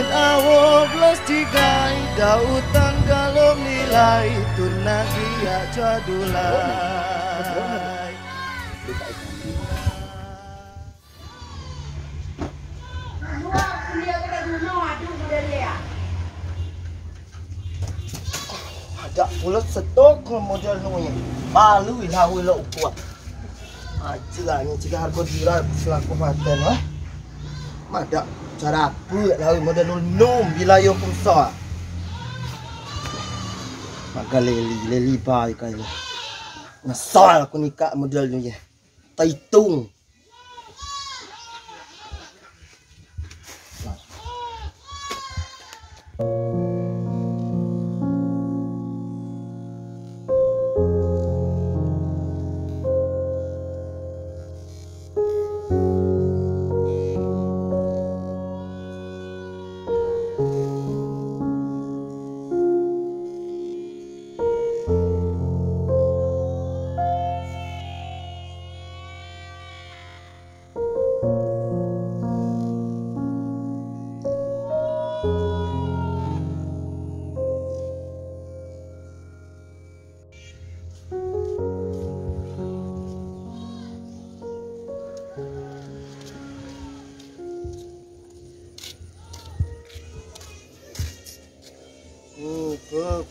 Yen awo blas digai dautan kalau nilai tunagi ya jadulai. Ada pula stok model nunya. Malu ilahu lo kuat. Ajalanya jika harga dira selaku maten lah. Madak cara apa lawi model num bila yo kumsa. Maka leli bai kai. Ngasal aku nikah model nu ya. Taitung.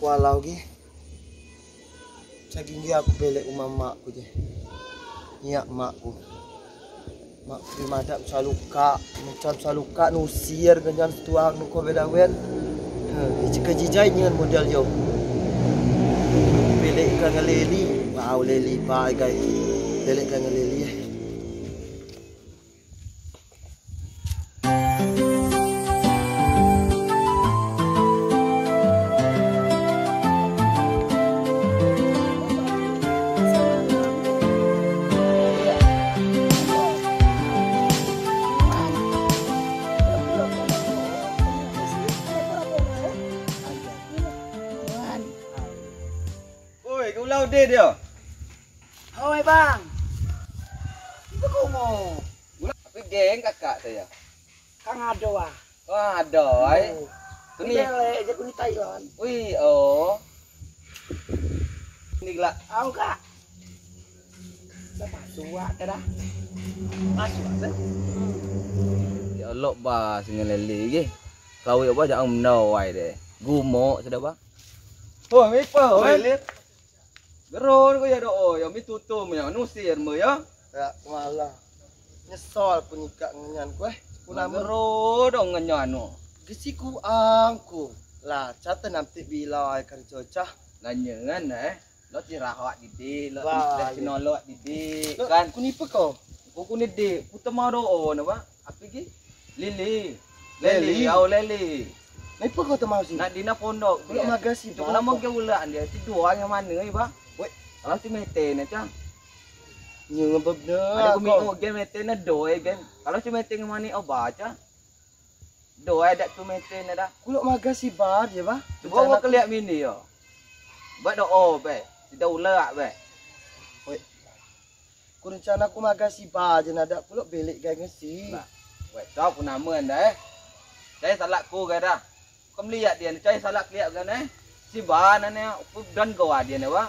Kualau ge. Saking aku belek umah makku je. Iya makku. Mak primadak saluka, macam saluka nusir ganjan tuang nu ko bedawen. Jika jijai nyen model yo. Belek kan ngeleli. Wow leli bai guys. Belek kan ngeleli. Ulau deh dia. Oi bang. Itu kumo. Ulau tapi geng kakak saya. Kang ado ah. Wah, adoy. Tu ni. Bele je ku ni Thailand. Wih, oh. Ni lah. Au kak. Dapat suak dah. Masuk apa? Ya Allah ba sing lele ge. Kau ya ba jangan menau ai deh. Gumo sudah ba. Oh, mi pa, oi. Geron ko ya do, ya mi tutum ya nusir mo ya. Ya malah. Nyesol ku nikah ngenyan ku Pula mero dong ngenyan no. Gisiku angku. Lah cata nanti bila ai kerja cah. Lanyengan lo tirahak didi, lo Wah, sinolok didi Kan kan. ku nipu kau. Kuku ni di, utama do na ba? Apa gi? Lili. Leli. Au leli. Nipu kau tu mau sih. Nak dina pondok. Belum magasi. Cuma nama ke ulang dia tidur yang mana ai ba? Wei, kalau si mete na cang. Nyung Ada bebna. kumingo game mete na doy game. Kalau si mete ngmani au baca. Doy dak tu mete na dah. Kulok magasi bar je bah. Cuba gua keliat mini yo. Ba do be. Tidak ulak be. Ku rencana ku magasi bar je nada kulok belik gai ngesi. Nah. Wei, kau pun nama dah Saya salah ku ke dah. Kau lihat dia, saya salah lihat kan Si ban ni dan gua dia ni wa.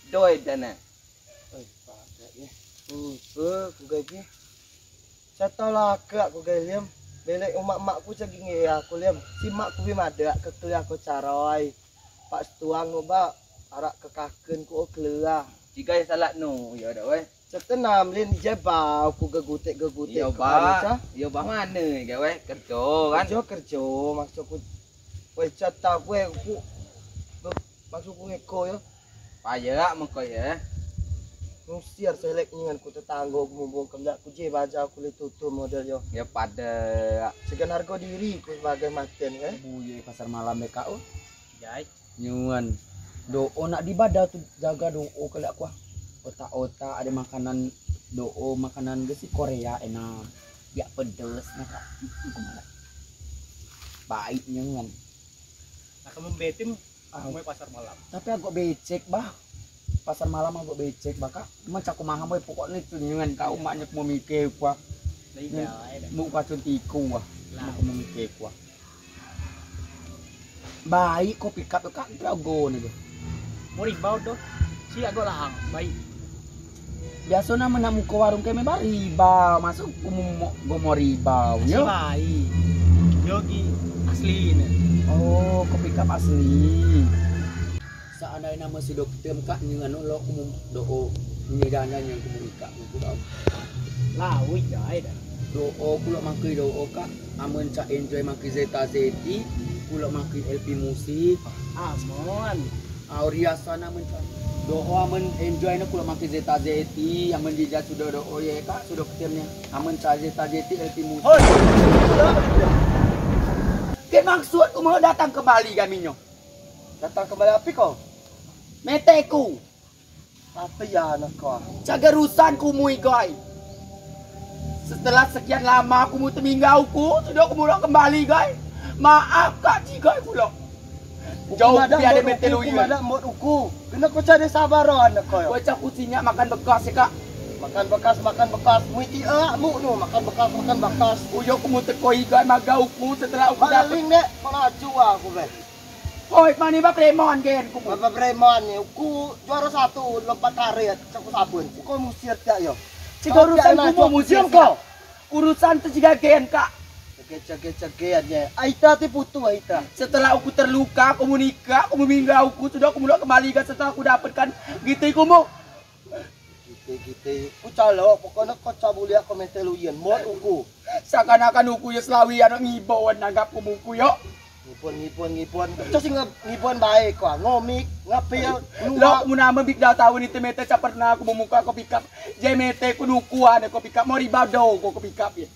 Doi dan Oi, padat ni. Ku gai ni. Catalah ke aku gai liam. Belek umak-mak ku cagi nge aku liam. Si mak ku bi madak ke kelia aku caroy. Pak tuang nu ba arak ke kaken ku kelia. Jika salah no, ya dah wei. Setenam lin je bau ku gegutek-gegutek. Ya ba mana ke wei? Kerja kan. Kerja maksudku. Wei cata ku maksudku ngeko yo. Payah mengko ya. Ngusir selek ngan ku tetangga mumbung kedak ku je baja ku le tutu model yo. Ya pada Segan harga diri ku sebagai maten kan. Buye pasar malam BKO. jai. Nyuan. Doo nak dibadah tu jaga doo kelak aku. Otak-otak ada makanan doo makanan gesi Korea enak. Biak pedes nak. Baik nyuan. Nah, kamu betim mau pasar malam. Tapi agak becek bah. Pasar malam agak becek baka. Macam aku maham boy pokoknya tu nyuan kau maknya mau mikir kuah. Iya, Muka cuntiku wah. Aku memikir kuah. Baik kau pick up kak go nih. Mau ribau doh. Si agak lahang, baik. Biasa nama nak muka warung kami bar riba, masuk gua mau riba. Si Yo. baik. Yogi asli nih. Oh, kau pick up asli. Seandainya nama si dokter kak nyengan lo kumum doo nyedana yang kumum kak aku tahu. Lawi jai dah. Doo kulo makai doo kak, amun cak enjoy makai Zeta Zeti, kulo makai LP musik. Amon. Auria sana mencari doa aman enjoy na kulo makai Zeta Zeti aman dija sudah doa ya kak sudah ketirnya aman cari Zeta Zeti LP musik. Hoi. Ke maksud ku mau datang kembali kaminyo. Datang kembali api kau. Meteku. Apa ya anak kau? Cagarusan ku mui guy. Setelah sekian lama aku mau teminggau ku sudah aku mau kembali guy. Maaf kak jika kulo. Jauh biar ada metelu ya. Ada mod uku. Kena kau cari sabaran nak kau. Bocah kucingnya makan bekas ya kak. Makan bekas. Muiti mu nu makan bekas. Uyo aku mau tekoi guy magauku setelah aku dapat. Paling dek kau laju aku be. Oi, mani ba premon gen ku. Apa Bremen ni? Uku juara 1 lompat karet cakup sabun. Kau musir tak yo? Cika urusan ku mau museum kau. Urusan tu jika gen kak. Cegek-cegeknya. Aita ti putu Aita. Setelah aku terluka, aku menikah, aku meminggau aku sudah aku mulai kembali kan setelah aku dapatkan gitu ku mau. Gitu. Ku calo pokoknya kau cabuli aku menteluyen mod uku. Seakan-akan uku ya selawi anak ngibauan nanggap ku muku yo. Ngipun. Cok sing ngipun baik kok. Ngomik, ngapil, Lo aku nama big data tahun itu mete ca pernah aku memuka ko pick up. JMT ku dukuan ko pick up mau ribado ko pick up ya.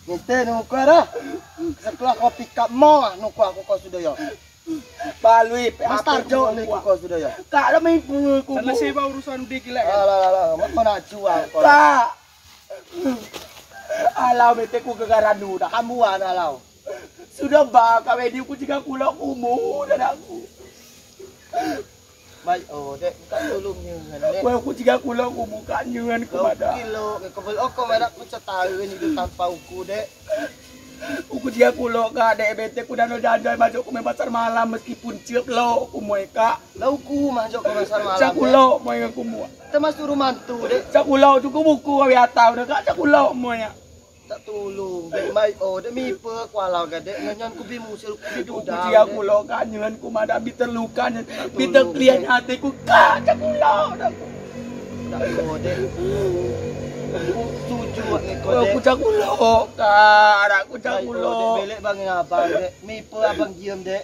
Ngente nu ku ara. Setelah kau pick up mo nu ku aku kau sudah yo. Balui Master Jo ni ku kau sudah yo. Kak lo main ku Selesai ba urusan dia gila kan? Alah, mak kau nak jual kau. Kak. Alau mete ku kegaranu dah. Kamu alau. Sudah ba kami di ku jika kulo kumu dan aku. Baik, dek tak tolong nyeungan dek. Kau ku jika kulo kumu kan nyuan ku pada. Kilo, kebel kau mana ku cetahu ni tanpa uku dek. Ku jika kulo ka dek bete ku dano janjai masuk ku main pasar malam meskipun ciep lo ku moe kak. Lau ku masuk ke pasar malam. Cak kulo moe ku mu. Termasuk rumah tu dek. Cak kulo tu ku buku kau atau dah kak cak kulo moe. Tak tolong dek mai dek mi pe kualau ga dek nganyan ku bi musil ku bi Ku duda. jika kulo kan nyuan ku mada bi terluka bi terklian hati ku kak cak kulo dah. Tak tolong dek. Ku setuju ngi kau Ku dek. cak kulo kak, aku cak Dek kulo. belek bang abang dek. Mi pe abang diem dek.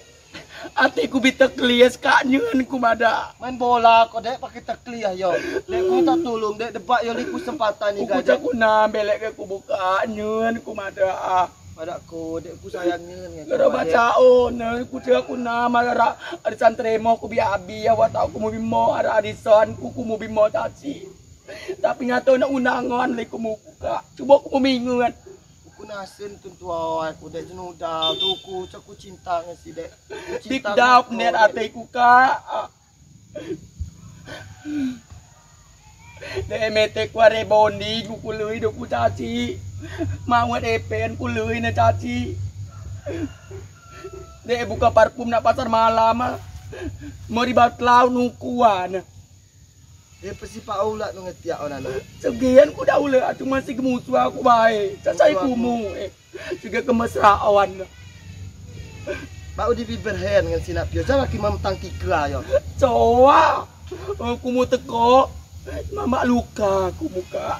Hatiku bi terklias kak nyuan ku mada. Main bola kau dek pakai tekliah yo. Dek ku tak tolong dek debat yo liku sempatan ni Ku ga cak dek. ku na belek ke ku buka nyuan ku mada. Pada ku dek ku sayang nyeun ngi. Gara baca na ku cak ku na malara ada santremo ku bi abi ya wa tau ku mo bimo ada adison ku mo bimo taci. Tapi ngato na unangan le ku muka. Coba ku minguan. Ku nasen tuntuan ku dek jenuda tu ku cak ku cinta ngi si dek. Ku Big cinta dap ngi net kau, dek. ate ku kak. DMT ku are bondi ku kului do ku caci. Mawat epen ku lui na caci. Dek buka parfum na pasar malam. Mau dibatlau nukuan. Dia pasti paulat nu ngetiak ona nu. Segian ku dah ule atu masih kemusuh aku baik. Cacai kumu juga kemesraan. Bau di biberhen ngan sinap yo. Jangan ki mamtang tiga yo. Cowa. Aku mau teko. Mama luka aku muka.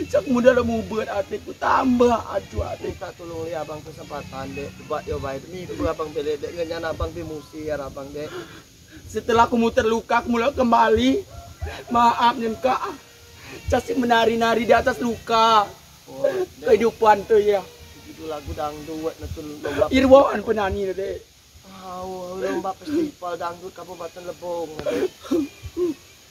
Cak muda dah mau buat hatiku tambah aduh hati. Tak tolong li abang kesempatan dek. Buat yo baik. Mi pu abang belek dek ngan abang pi musir abang dek. Setelah aku mau terluka aku mulai kembali. Maaf nyengka. Casi menari-nari di atas luka. Oh, dek Kehidupan tuh ya. itu lagu dangdut netul lomba. Irwan penyanyi deh. Lomba festival dangdut Kabupaten Lebong.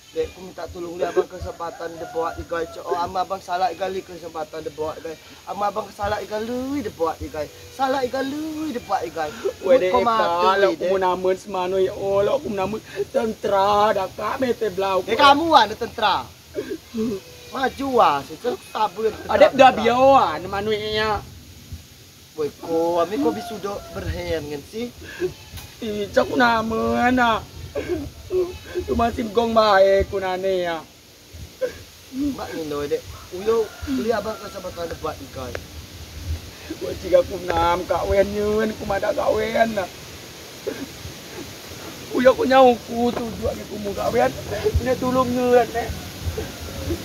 Dek, aku minta tolong dia abang kesempatan dia bawa igai. Oh, ama abang salah igali kesempatan dia bawa igai. Ama abang salah igali dia bawa igai. Salah igali dia bawa igai. Wede kalau aku mau namun semano ya Allah aku namun tentera dah kami teblau. Kamu ada tentera. Maju ah, secer tabur. Ada dah biawan manunya. Boy ko, ami ko bisudo berhen kan sih. Ija ko naman ah. Tumasim gong bae ko na niya. Mak ninoy de. Uyo, uli abang ka sa bata debat ikan. Wala siya ko nam kawen yun. Kumada kawen na. Uya ko niya ko tujuan ni kumugawen. Pinatulong yun eh.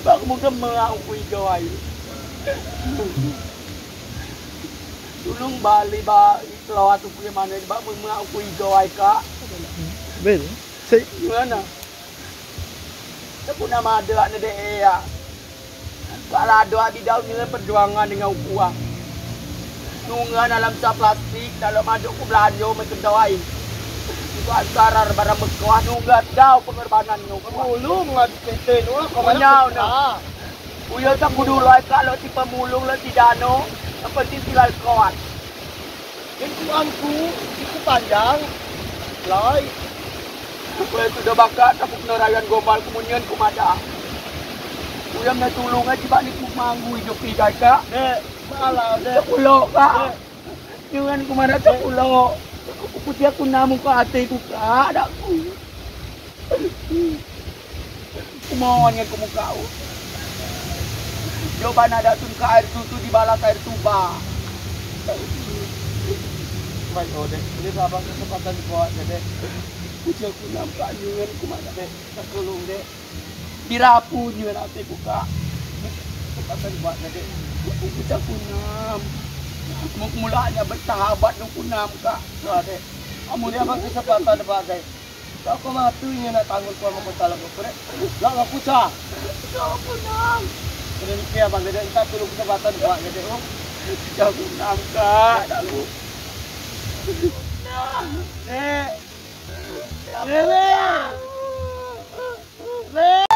Baka mo mga ako igaway. Tulong bali ba iklaw ato ko yung manay ba mga ako igaway ka. Ben, say Gimana? Aku nama ada na de ya. Kalau ada di dalam nilai perjuangan dengan ukuah. Nungan dalam sa plastik dalam ada ku belanja mai kedai. Itu antara barang bekawah nungat daw pengorbanan nyo. mulung nga kenten wala ka Manyaw na. Uya tak kudu lai kalau si pemulung lah si dano. Yang penting silal kawan. Kentuanku itu panjang. Lai, Uya sudah bakat takut nerayan gombal kemunian kumada. Uya na tulong aja ba ni kumanggu hidup ikai ka. de malah de. Ulo ka. Jangan kumada sa ulo. Puti ako namong ka ate ko ka. Ada ko. Kumawan nga kumukao. Jawaban ada tun ka air susu di balas air tuba. Baik, oh de. Ini abang kesempatan buat de. Puti ako namong ka jangan kumada. De, tertolong de. Dirapu jangan ate ko ka. Kesempatan buat de. Puti ako nam. Mulanya bersahabat ng kunam ka. Nah, de. Ini abang kesempatan buat de. Tak kau matunya nak tanggung kau mau talak kau pre. Lah nggak puca. Ako nam. Ini dia abang de. Kita tolong kesempatan buat de. Oh. Puti ako nam ka. Aku. De. Le.